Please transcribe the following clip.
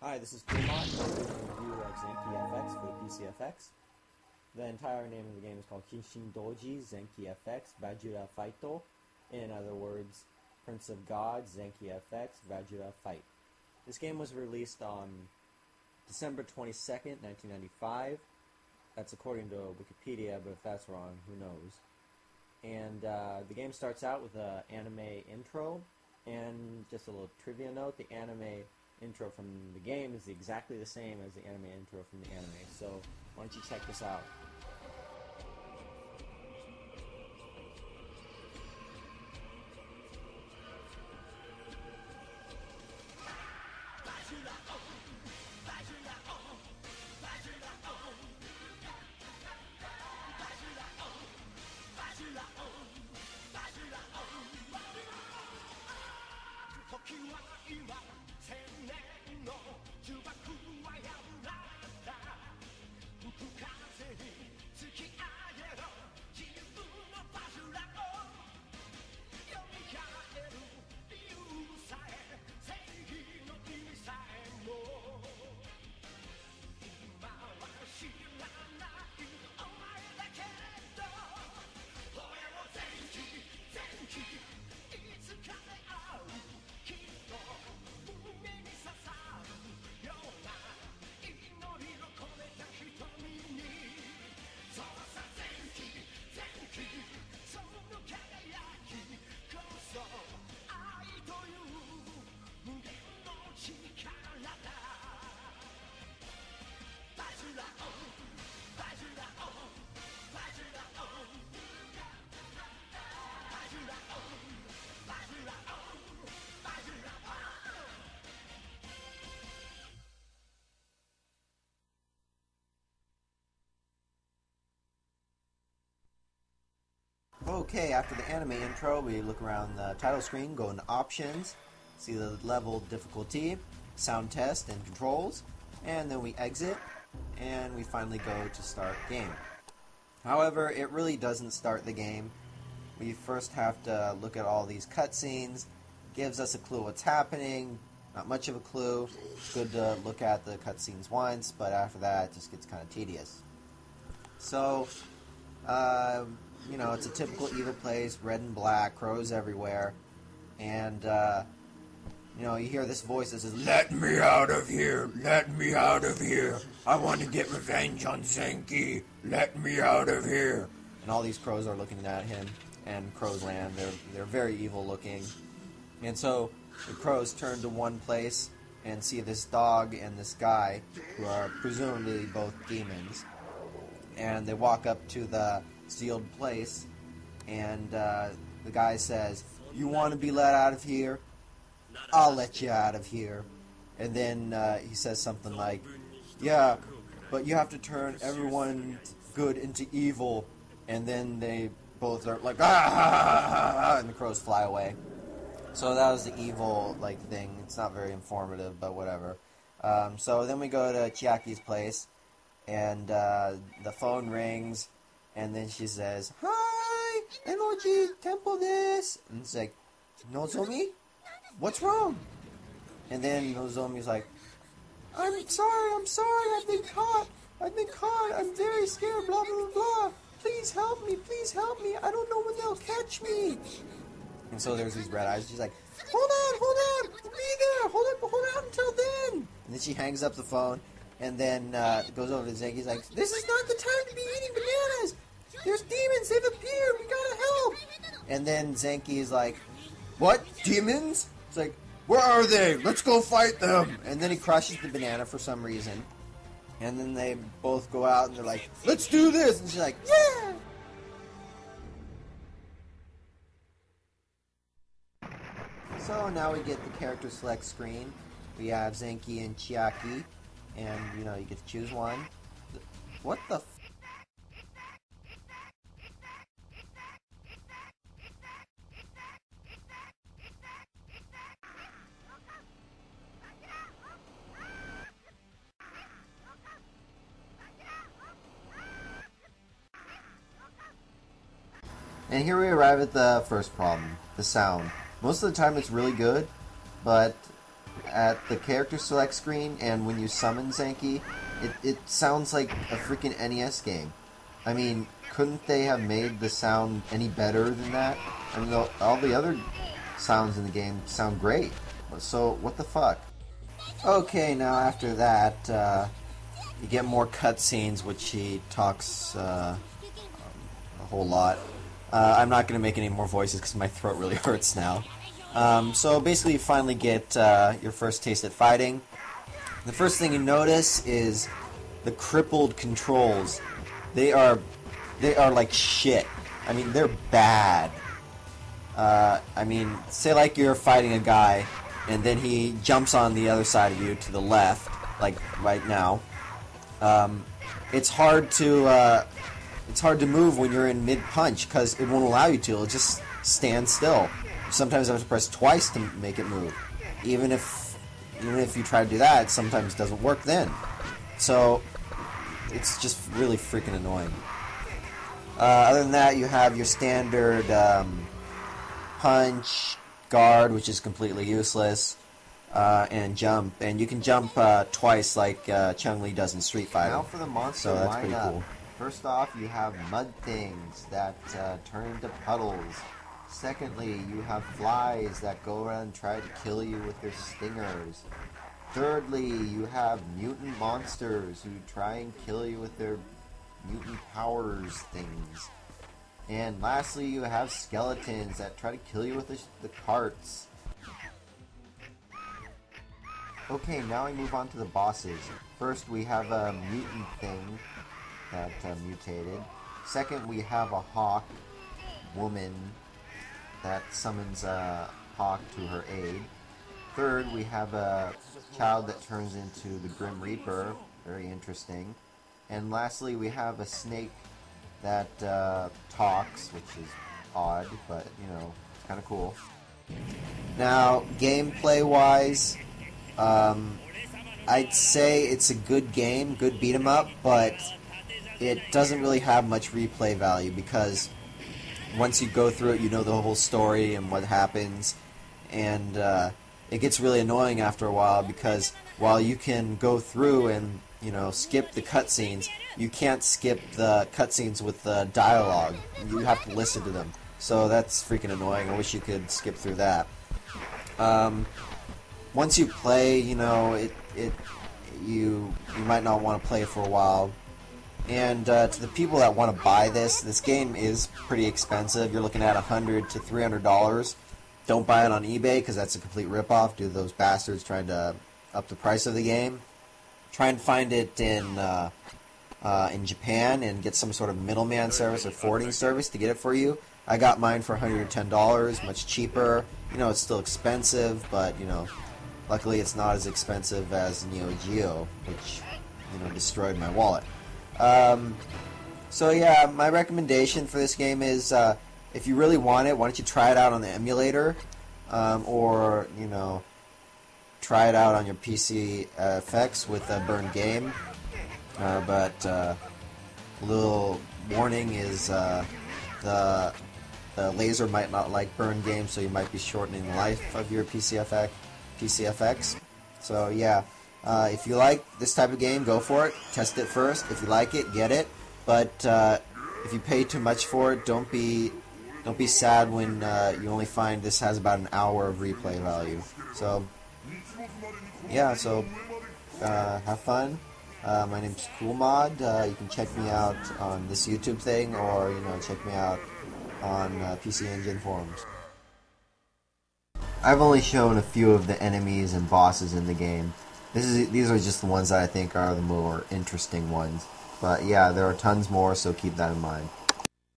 Hi, this is Kumon, doing a review of Zenki FX for the PCFX. The entire name of the game is called Kishin Doji Zenki FX Vajira Faito. In other words, Prince of God Zenki FX Vajira Fight. This game was released on December 22nd, 1995. That's according to Wikipedia, but if that's wrong, who knows. And the game starts out with an anime intro, and just a little trivia note, the anime intro from the game is exactly the same as the anime intro from the anime. So why don't you check this out? Okay, after the anime intro, we look around the title screen, go into options, see the level difficulty, sound test, and controls, and then we exit, and we finally go to start game. However, it really doesn't start the game. We first have to look at all these cutscenes, gives us a clue what's happening, not much of a clue. It's good to look at the cutscenes once, but after that, it just gets kind of tedious. So, you know, it's a typical evil place, red and black, crows everywhere, and, you know, you hear this voice that says, "Let me out of here! Let me out of here! I want to get revenge on Zenki! Let me out of here!" And all these crows are looking at him, and crows land. They're very evil looking. And so the crows turn to one place and see this dog and this guy, who are presumably both demons, and they walk up to the sealed place, and the guy says, "You want to be let out of here? I'll let you out of here." And then he says something like, "Yeah, but you have to turn everyone good into evil." And then they both are like, "Ah!" And the crows fly away. So that was the evil thing. It's not very informative, but whatever. So then we go to Chiaki's place, and the phone rings. And then she says, "Hi, Enoji, temple this." And it's like, "Nozomi? What's wrong?" And then Nozomi's like, I'm sorry, I've been caught, I'm very scared, blah, blah, blah. Please help me, I don't know when they'll catch me." And so there's these red eyes. She's like, hold on, be there, hold on until then. And then she hangs up the phone. And then goes over to Zenki. He's like, "This is not the time to be eating bananas. There's demons. They've appeared. We gotta help." And then Zenki is like, "What? Demons?" It's like, "Where are they? Let's go fight them." And then he crushes the banana for some reason. And then they both go out and they're like, "Let's do this." And she's like, "Yeah." So now we get the character select screen. We have Zenki and Chiaki. And, you know, you get to choose one. What the f... And here we arrive at the first problem, the sound. Most of the time it's really good, but at the character select screen, and when you summon Zenki, it sounds like a freaking NES game. I mean, couldn't they have made the sound any better than that? I mean, all the other sounds in the game sound great. So, what the fuck? Okay, now after that, you get more cutscenes, which he talks a whole lot. I'm not going to make any more voices because my throat really hurts now. So basically you finally get your first taste at fighting. The first thing you notice is the crippled controls. They are like shit. I mean, they're bad. I mean, say like you're fighting a guy and then he jumps on the other side of you to the left, like right now. It's hard to move when you're in mid-punch because it won't allow you to. It'll just stand still. Sometimes I have to press twice to make it move. Even if you try to do that, it sometimes doesn't work then. So it's just really freaking annoying. Other than that, you have your standard punch, guard, which is completely useless, and jump. And you can jump twice like Chun-Li does in Street Fighter. Now for the monster lineup. So that's pretty cool. First off, you have mud things that turn into puddles. Secondly, you have flies that go around and try to kill you with their stingers. Thirdly, you have mutant monsters who try and kill you with their mutant powers things. And lastly, you have skeletons that try to kill you with the carts. Okay, now we move on to the bosses. First, we have a mutant thing that mutated. Second, we have a hawk woman that summons a hawk to her aid. Third, we have a child that turns into the Grim Reaper. Very interesting. And lastly, we have a snake that talks, which is odd, but, you know, it's kind of cool. Now, gameplay-wise, I'd say it's a good game, good beat-em-up, but it doesn't really have much replay value because once you go through it, you know the whole story and what happens, and it gets really annoying after a while because while you can go through and, you know, skip the cutscenes, you can't skip the cutscenes with the dialogue. You have to listen to them. So that's freaking annoying. I wish you could skip through that. Once you play, you know, you might not want to play it for a while. And to the people that want to buy this game is pretty expensive. You're looking at $100 to $300. Don't buy it on eBay because that's a complete ripoff due to those bastards trying to up the price of the game. Try and find it in Japan and get some sort of middleman service or forwarding service to get it for you. I got mine for $110, much cheaper. You know, it's still expensive, but, you know, luckily it's not as expensive as Neo Geo, which, you know, destroyed my wallet. So yeah, my recommendation for this game is, if you really want it, why don't you try it out on the emulator, or, you know, try it out on your PC effects with a burned game. But a little warning is the laser might not like burned games, so you might be shortening the life of your PCFX. So yeah, if you like this type of game, go for it. Test it first. If you like it, get it. But if you pay too much for it, don't be sad when you only find this has about an hour of replay value. So yeah, so have fun. My name's CoolMod. You can check me out on this YouTube thing, or, you know, check me out on PC Engine forums. I've only shown a few of the enemies and bosses in the game. These are just the ones that I think are the more interesting ones. But yeah, there are tons more, so keep that in mind.